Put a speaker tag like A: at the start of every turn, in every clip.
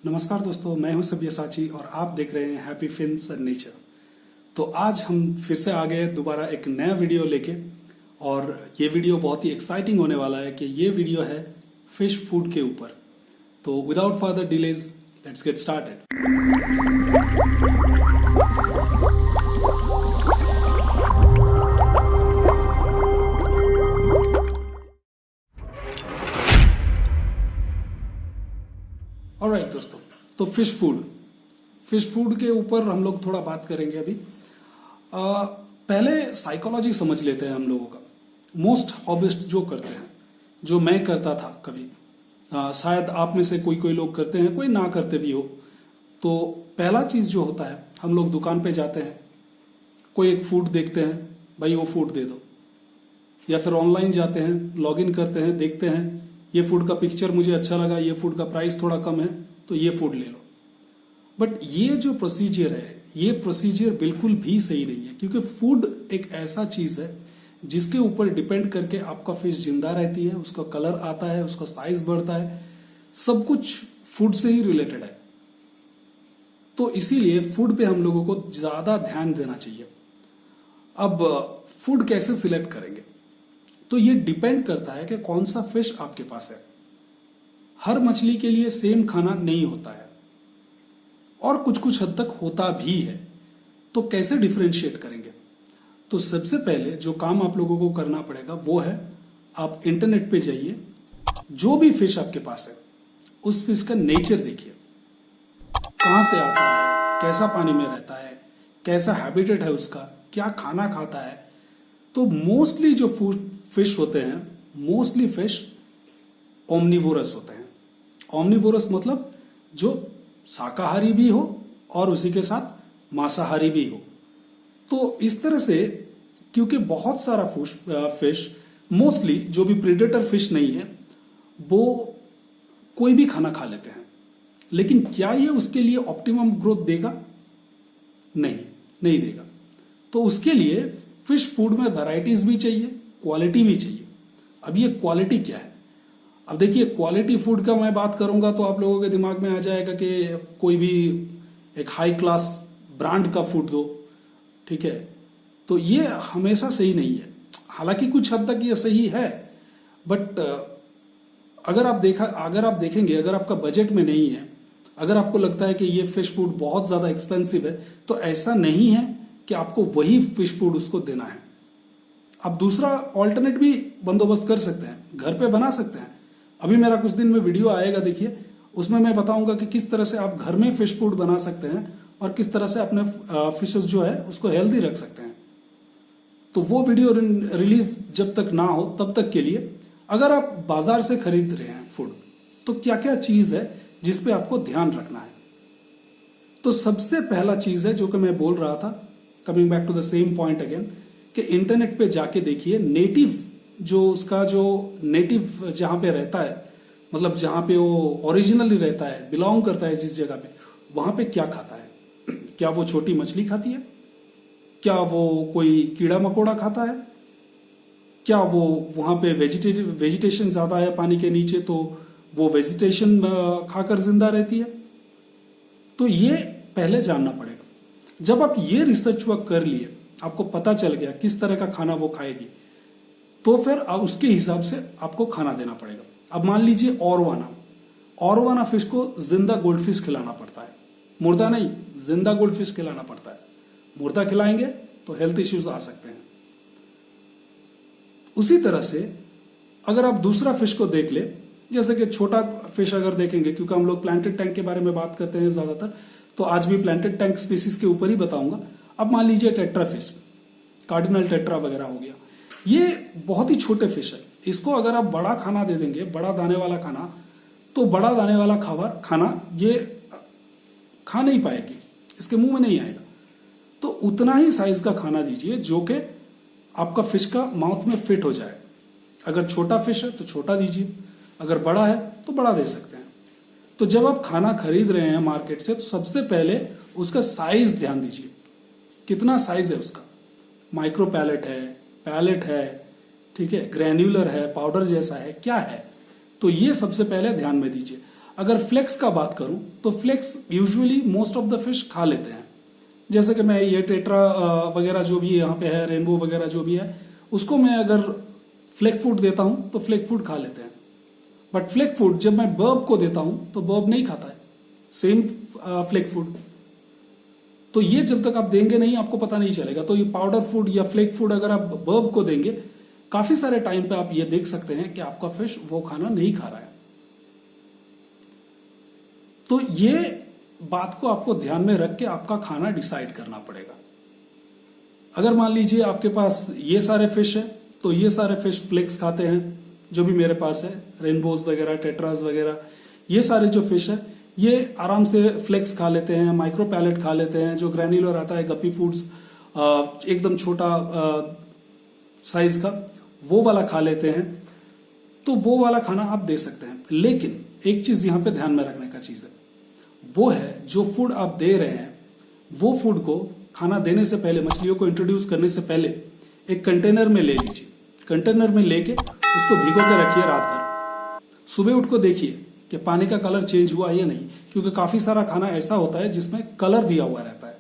A: नमस्कार दोस्तों, मैं हूं सब्यसाची और आप देख रहे हैं हैप्पी फिन्स एंड नेचर। तो आज हम फिर से आ गए दोबारा एक नया वीडियो लेके, और ये वीडियो बहुत ही एक्साइटिंग होने वाला है कि ये वीडियो है फिश फूड के ऊपर। तो without further delays let's get started. Alright दोस्तों, तो फिश फूड के ऊपर हम लोग थोड़ा बात करेंगे अभी। पहले साइकोलॉजी समझ लेते हैं हम लोगों का। मोस्ट हॉबिस्ट जो करते हैं, जो मैं करता था कभी, शायद आप में से कोई लोग करते हैं, कोई ना करते भी हो। तो पहला चीज जो होता है, हम लोग दुकान पे जाते हैं, कोई एक फूड देखते हैं, भाई वो फूड दे दो। या फिर ऑनलाइन जाते हैं, लॉग इन करते हैं, देखते हैं ये फूड का पिक्चर मुझे अच्छा लगा, ये फूड का प्राइस थोड़ा कम है, तो ये फूड ले लो। बट ये जो प्रोसीजर है, ये प्रोसीजर बिल्कुल भी सही नहीं है, क्योंकि फूड एक ऐसा चीज है जिसके ऊपर डिपेंड करके आपका फिश जिंदा रहती है, उसका कलर आता है, उसका साइज बढ़ता है, सब कुछ फूड से ही रिलेटेड है। तो इसीलिए फूड पे हम लोगों को ज्यादा ध्यान देना चाहिए। अब फूड कैसे सिलेक्ट करेंगे, तो ये डिपेंड करता है कि कौन सा फिश आपके पास है। हर मछली के लिए सेम खाना नहीं होता है, और कुछ कुछ हद तक होता भी है। तो कैसे डिफरेंशिएट करेंगे? तो सबसे पहले जो काम आप लोगों को करना पड़ेगा वो है, आप इंटरनेट पे जाइए, जो भी फिश आपके पास है उस फिश का नेचर देखिए, कहां से आता है, कैसा पानी में रहता है, कैसा हैबिटेट है उसका, क्या खाना खाता है। तो मोस्टली जो फिश होते हैं, मोस्टली फिश ओमनिवोरस होते हैं। ओमनिवोरस मतलब जो शाकाहारी भी हो और उसी के साथ मांसाहारी भी हो। तो इस तरह से, क्योंकि बहुत सारा फिश मोस्टली जो भी प्रेडेटर फिश नहीं है, वो कोई भी खाना खा लेते हैं। लेकिन क्या ये उसके लिए ऑप्टिमम ग्रोथ देगा? नहीं देगा। तो उसके लिए फिश फूड में वैरायटीज भी चाहिए, क्वालिटी भी चाहिए। अब ये क्वालिटी क्या है? अब देखिए, क्वालिटी फूड का मैं बात करूंगा तो आप लोगों के दिमाग में आ जाएगा कि कोई भी एक हाई क्लास ब्रांड का फूड दो, ठीक है। तो ये हमेशा सही नहीं है। हालांकि कुछ हद तक ये सही है, बट अगर आप देखेंगे, अगर आपका बजट में नहीं है, अगर आपको लगता है कि ये फिश फूड बहुत ज्यादा एक्सपेंसिव है, तो ऐसा नहीं है कि आपको वही फिश फूड उसको देना है। आप दूसरा ऑल्टरनेट भी बंदोबस्त कर सकते हैं, घर पे बना सकते हैं। अभी मेरा कुछ दिन में वीडियो आएगा, देखिए, उसमें मैं बताऊंगा कि किस तरह से आप घर में फिश फूड बना सकते हैं और किस तरह से अपने फिशेस जो है उसको हेल्दी रख सकते हैं। तो वो वीडियो रिलीज जब तक ना हो तब तक के लिए, अगर आप बाजार से खरीद रहे हैं फूड, तो क्या क्या चीज है जिसपे आपको ध्यान रखना है? तो सबसे पहला चीज है जो कि मैं बोल रहा था, coming back to the same point again, कि इंटरनेट पे जाके देखिए नेटिव, जो उसका जो नेटिव जहां पे रहता है, मतलब जहां पे वो ओरिजिनली रहता है, बिलोंग करता है जिस जगह पे, वहां पे क्या खाता है। क्या वो छोटी मछली खाती है? क्या वो कोई कीड़ा मकोड़ा खाता है? क्या वो वहां पे वेजिटेशन ज्यादा है पानी के नीचे, तो वो वेजिटेशन खाकर जिंदा रहती है? तो ये पहले जानना पड़ेगा। जब आप ये रिसर्च वर्क कर लिए, आपको पता चल गया किस तरह का खाना वो खाएगी, तो फिर उसके हिसाब से आपको खाना देना पड़ेगा। अब मान लीजिए ऑरवाना फिश को जिंदा गोल्ड फिश खिलाना पड़ता है, मुर्दा नहीं, जिंदा गोल्ड फिश खिलाना पड़ता है। मुर्दा खिलाएंगे तो हेल्थ इश्यूज आ सकते हैं। उसी तरह से अगर आप दूसरा फिश को देख ले, जैसे कि छोटा फिश अगर देखेंगे, क्योंकि हम लोग प्लांटेड टैंक के बारे में बात करते हैं ज्यादातर, तो आज भी प्लांटेड टैंक स्पीसीज के ऊपर ही बताऊंगा। अब मान लीजिए टेट्रा फिश, कार्डिनल टेट्रा वगैरह हो गया, ये बहुत ही छोटे फिश है। इसको अगर आप बड़ा खाना दे देंगे, बड़ा दाने वाला खाना, तो बड़ा दाने वाला खाना ये खा नहीं पाएगी, इसके मुंह में नहीं आएगा। तो उतना ही साइज का खाना दीजिए जो कि आपका फिश का माउथ में फिट हो जाए। अगर छोटा फिश है तो छोटा दीजिए, अगर बड़ा है तो बड़ा दे सकते हैं। तो जब आप खाना खरीद रहे हैं मार्केट से, तो सबसे पहले उसका साइज ध्यान दीजिए, कितना साइज है उसका। माइक्रो पैलेट है, ठीक है, ग्रैन्युलर है, पाउडर जैसा है, क्या है। तो ये सबसे पहले ध्यान में दीजिए। अगर फ्लेक्स का बात करूं तो फ्लेक्स usually most of the fish खा लेते हैं। जैसे कि मैं ये टेट्रा वगैरह जो भी यहाँ पे है, रेनबो वगैरह जो भी है, उसको मैं अगर फ्लेक फूड देता हूं तो फ्लेक फूड खा लेते हैं। बट फ्लेक फूड जब मैं बर्ब को देता हूं तो बर्ब नहीं खाता है सेम फ्लेक फूड। तो ये जब तक आप देंगे नहीं आपको पता नहीं चलेगा। तो ये पाउडर फूड या फ्लेक फूड अगर आप बर्ब को देंगे, काफी सारे टाइम पे आप ये देख सकते हैं कि आपका फिश वो खाना नहीं खा रहा है। तो ये बात को आपको ध्यान में रख के आपका खाना डिसाइड करना पड़ेगा। अगर मान लीजिए आपके पास ये सारे फिश है तो ये सारे फिश फ्लेक्स खाते हैं, जो भी मेरे पास है, रेनबोज वगैरह, टेट्रास वगैरह, ये सारे जो फिश है ये आराम से फ्लेक्स खा लेते हैं, माइक्रो पैलेट खा लेते हैं, जो ग्रैन्युलर आता है गप्पी फूड्स एकदम छोटा साइज का, वो वाला खा लेते हैं। तो वो वाला खाना आप दे सकते हैं। लेकिन एक चीज यहां पे ध्यान में रखने का चीज है, वो है जो फूड आप दे रहे हैं वो फूड को खाना देने से पहले, मछलियों को इंट्रोड्यूस करने से पहले एक कंटेनर में ले लीजिए। कंटेनर में लेके उसको भिगो के रखिए रात भर। सुबह उठ को देखिए कि पानी का कलर चेंज हुआ या नहीं, क्योंकि काफी सारा खाना ऐसा होता है जिसमें कलर दिया हुआ रहता है,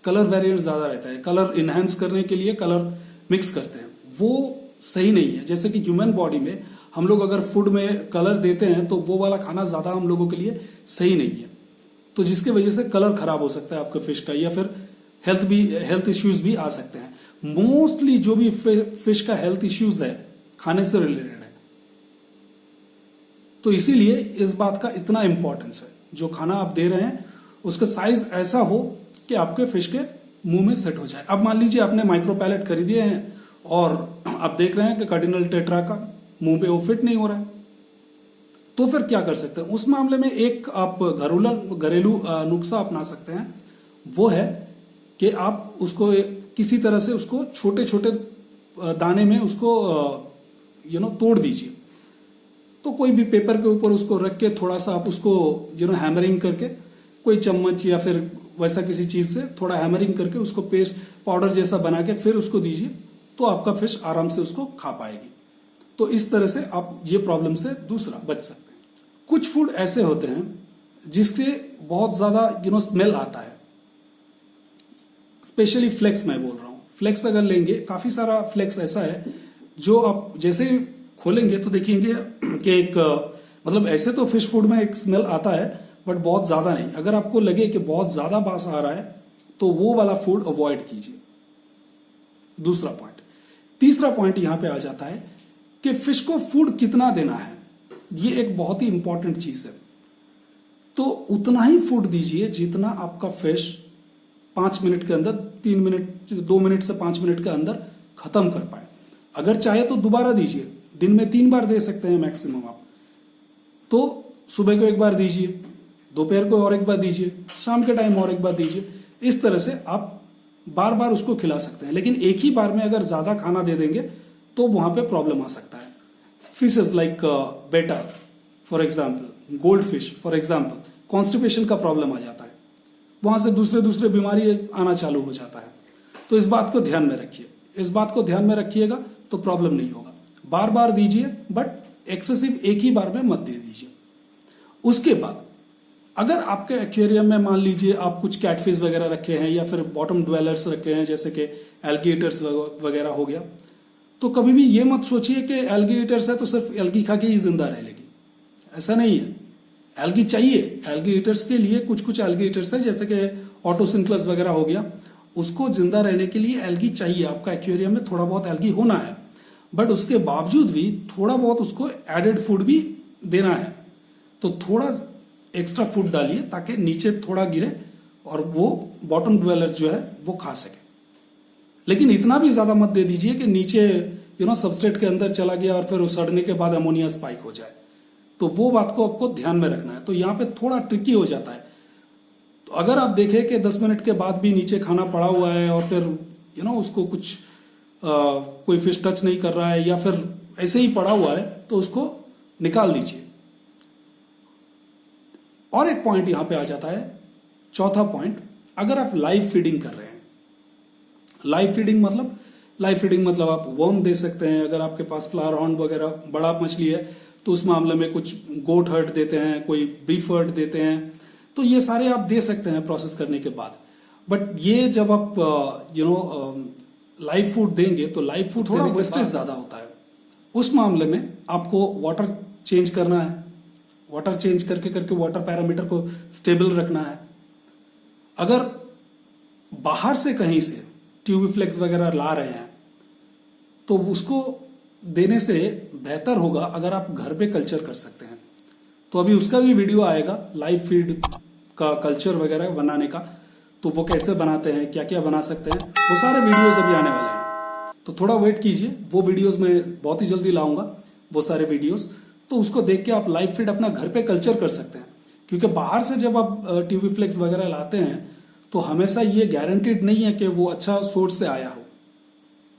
A: कलर वेरिएंट ज्यादा रहता है, कलर इनहेंस करने के लिए कलर मिक्स करते हैं, वो सही नहीं है। जैसे कि ह्यूमन बॉडी में हम लोग अगर फूड में कलर देते हैं तो वो वाला खाना ज्यादा हम लोगों के लिए सही नहीं है, तो जिसकी वजह से कलर खराब हो सकता है आपके फिश का, या फिर हेल्थ इश्यूज भी आ सकते हैं। मोस्टली जो भी फिश का हेल्थ इश्यूज है खाने से रिलेटेड है। तो इसीलिए इस बात का इतना इंपॉर्टेंस है, जो खाना आप दे रहे हैं उसका साइज ऐसा हो कि आपके फिश के मुंह में सेट हो जाए। अब मान लीजिए आपने माइक्रो पैलेट खरीदे हैं और आप देख रहे हैं कि कार्डिनल टेट्रा का मुंह पे वो फिट नहीं हो रहा है, तो फिर क्या कर सकते हैं? उस मामले में एक आप घरेलू नुस्खा अपना सकते हैं। वो है कि आप उसको किसी तरह से उसको छोटे छोटे दाने में उसको तोड़ दीजिए। तो कोई भी पेपर के ऊपर उसको रख के थोड़ा सा आप उसको हैमरिंग करके, कोई चम्मच या फिर वैसा किसी चीज से थोड़ा हैमरिंग करके उसको पेस्ट पाउडर जैसा बना के फिर उसको दीजिए, तो आपका फिश आराम से उसको खा पाएगी। तो इस तरह से आप ये प्रॉब्लम से दूसरा बच सकते हैं। कुछ फूड ऐसे होते हैं जिसके बहुत ज्यादा स्मेल आता है, स्पेशली फ्लेक्स मैं बोल रहा हूं। फ्लेक्स अगर लेंगे, काफी सारा फ्लेक्स ऐसा है जो आप जैसे खोलेंगे तो देखेंगे कि एक मतलब ऐसे तो फिश फूड में एक स्मेल आता है बट बहुत ज्यादा नहीं। अगर आपको लगे कि बहुत ज्यादा बास आ रहा है तो वो वाला फूड अवॉइड कीजिए। दूसरा पॉइंट। तीसरा पॉइंट यहां पे आ जाता है कि फिश को फूड कितना देना है। ये एक बहुत ही इंपॉर्टेंट चीज है। तो उतना ही फूड दीजिए जितना आपका फिश 5 मिनट के अंदर, 3 मिनट, 2 मिनट से 5 मिनट के अंदर खत्म कर पाए। अगर चाहे तो दोबारा दीजिए, दिन में 3 बार दे सकते हैं मैक्सिमम आप। तो सुबह को एक बार दीजिए, दोपहर को और एक बार दीजिए, शाम के टाइम और एक बार दीजिए। इस तरह से आप बार बार उसको खिला सकते हैं। लेकिन एक ही बार में अगर ज्यादा खाना दे देंगे तो वहां पे प्रॉब्लम आ सकता है। फिशेस लाइक बेटा for example, gold fish for example, constipation का प्रॉब्लम आ जाता है, वहां से दूसरे बीमारी आना चालू हो जाता है। तो इस बात को ध्यान में रखिए। इस बात को ध्यान में रखिएगा तो प्रॉब्लम नहीं होगा। बार बार दीजिए बट एक्सेसिव एक ही बार में मत दे दीजिए। उसके बाद अगर आपके एक्वेरियम में मान लीजिए आप कुछ कैटफिश वगैरह रखे हैं या फिर बॉटम ड्वेलर्स रखे हैं, जैसे कि एल्गेटर्स वगैरह हो गया, तो कभी भी ये मत सोचिए कि एल्गेटर्स है तो सिर्फ एल्गी खा के ही जिंदा रह लेगी। ऐसा नहीं है। एल्गी चाहिए। एल्गेटर्स के लिए कुछ एल्गेटर्स है, जैसे कि ऑटोसिंक्लस वगैरह हो गया, उसको जिंदा रहने के लिए एल्गी चाहिए। आपका एक्वेरियम में थोड़ा बहुत एल्गी होना है, बट उसके बावजूद भी थोड़ा बहुत उसको एडेड फूड भी देना है। तो थोड़ा एक्स्ट्रा फूड डालिए ताकि नीचे थोड़ा गिरे और वो बॉटम ड्वेलर जो है वो खा सके। लेकिन इतना भी ज्यादा मत दे दीजिए कि नीचे सबस्ट्रेट के अंदर चला गया और फिर सड़ने के बाद अमोनिया स्पाइक हो जाए। तो वो बात को आपको ध्यान में रखना है। तो यहाँ पे थोड़ा ट्रिकी हो जाता है। तो अगर आप देखें कि 10 मिनट के बाद भी नीचे खाना पड़ा हुआ है और फिर उसको कुछ कोई फिश टच नहीं कर रहा है या फिर ऐसे ही पड़ा हुआ है, तो उसको निकाल दीजिए। और एक पॉइंट यहां पे आ जाता है, चौथा पॉइंट, अगर आप लाइव फीडिंग कर रहे हैं। लाइव फीडिंग मतलब आप वर्म दे सकते हैं। अगर आपके पास फ्लावर हॉर्न वगैरह बड़ा मछली है तो उस मामले में कुछ गोट हर्ट देते हैं, कोई बीफ हर्ट देते हैं, तो ये सारे आप दे सकते हैं प्रोसेस करने के बाद। बट ये जब आप लाइव फूड देंगे तो लाइव फूड थोड़ा वेस्टेज ज्यादा होता है। उस मामले में आपको वाटर चेंज करना है, वाटर चेंज करके करके वाटर पैरामीटर को स्टेबल रखना है। अगर बाहर से कहीं से ट्यूबिफ्लेक्स वगैरह ला रहे हैं तो उसको देने से बेहतर होगा अगर आप घर पे कल्चर कर सकते हैं। तो अभी उसका भी वीडियो आएगा लाइव फीड का कल्चर वगैरह बनाने का, तो वो कैसे बनाते हैं, क्या क्या बना सकते हैं, वो सारे वीडियोस अभी आने वाले हैं। तो थोड़ा वेट कीजिए, वो वीडियोस मैं बहुत ही जल्दी लाऊंगा, वो सारे वीडियोस। तो उसको देख के आप लाइव फीड अपना घर पे कल्चर कर सकते हैं। क्योंकि बाहर से जब आप ट्यूबिफ्लेक्स वगैरह लाते हैं तो हमेशा ये गारंटीड नहीं है कि वो अच्छा सोर्स से आया हो,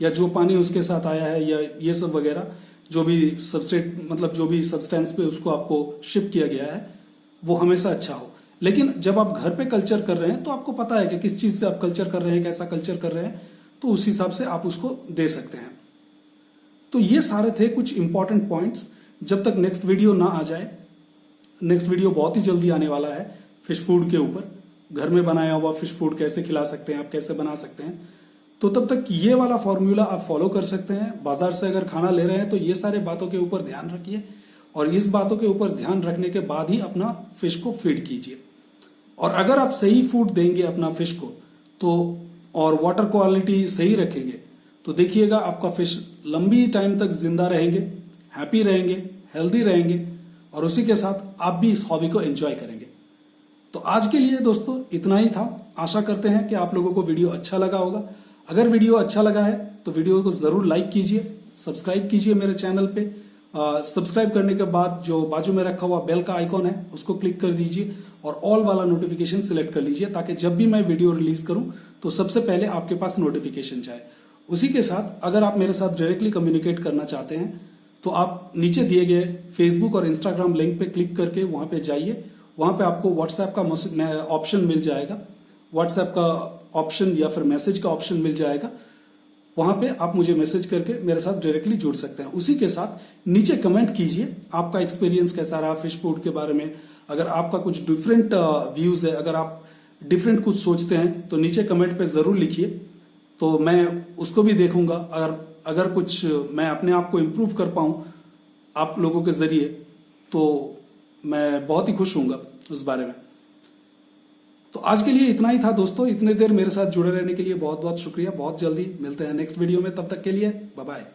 A: या जो पानी उसके साथ आया है या ये सब वगैरह जो भी सबस्ट्रेट मतलब जो भी सब्सटेंस पे उसको आपको शिप किया गया है वो हमेशा अच्छा हो। लेकिन जब आप घर पे कल्चर कर रहे हैं तो आपको पता है कि किस चीज से आप कल्चर कर रहे हैं, कैसा कल्चर कर रहे हैं, तो उस हिसाब से आप उसको दे सकते हैं। तो ये सारे थे कुछ इंपॉर्टेंट पॉइंट्स। जब तक नेक्स्ट वीडियो ना आ जाए, नेक्स्ट वीडियो बहुत ही जल्दी आने वाला है फिश फूड के ऊपर, घर में बनाया हुआ फिश फूड कैसे खिला सकते हैं आप, कैसे बना सकते हैं। तो तब तक ये वाला फॉर्मूला आप फॉलो कर सकते हैं। बाजार से अगर खाना ले रहे हैं तो ये सारे बातों के ऊपर ध्यान रखिए, और इस बातों के ऊपर ध्यान रखने के बाद ही अपना फिश को फीड कीजिए। और अगर आप सही फूड देंगे अपना फिश को तो, और वाटर क्वालिटी सही रखेंगे, तो देखिएगा आपका फिश लंबी टाइम तक जिंदा रहेंगे, हैप्पी रहेंगे, हेल्दी रहेंगे, और उसी के साथ आप भी इस हॉबी को एंजॉय करेंगे। तो आज के लिए दोस्तों इतना ही था। आशा करते हैं कि आप लोगों को वीडियो अच्छा लगा होगा। अगर वीडियो अच्छा लगा है तो वीडियो को जरूर लाइक कीजिए, सब्सक्राइब कीजिए मेरे चैनल पे। सब्सक्राइब करने के बाद जो बाजू में रखा हुआ बेल का आइकॉन है उसको क्लिक कर दीजिए और ऑल वाला नोटिफिकेशन सिलेक्ट कर लीजिए, ताकि जब भी मैं वीडियो रिलीज करूं तो सबसे पहले आपके पास नोटिफिकेशन जाए। उसी के साथ अगर आप मेरे साथ डायरेक्टली कम्युनिकेट करना चाहते हैं तो आप नीचे दिए गए फेसबुक और इंस्टाग्राम लिंक पे क्लिक करके वहां पे जाइए। वहां पे आपको व्हाट्सएप का ऑप्शन मिल जाएगा, व्हाट्सएप का ऑप्शन या फिर मैसेज का ऑप्शन मिल जाएगा। वहां पे आप मुझे मैसेज करके मेरे साथ डायरेक्टली जुड़ सकते हैं। उसी के साथ नीचे कमेंट कीजिए आपका एक्सपीरियंस कैसा रहा फिश फूड के बारे में। अगर आपका कुछ डिफरेंट व्यूज है, अगर आप डिफरेंट कुछ सोचते हैं तो नीचे कमेंट पे जरूर लिखिए, तो मैं उसको भी देखूंगा। अगर कुछ मैं अपने आप को इम्प्रूव कर पाऊं आप लोगों के जरिए तो मैं बहुत ही खुश हूंगा उस बारे में। तो आज के लिए इतना ही था दोस्तों। इतने देर मेरे साथ जुड़े रहने के लिए बहुत बहुत शुक्रिया। बहुत जल्दी मिलते हैं नेक्स्ट वीडियो में, तब तक के लिए बाय बाय।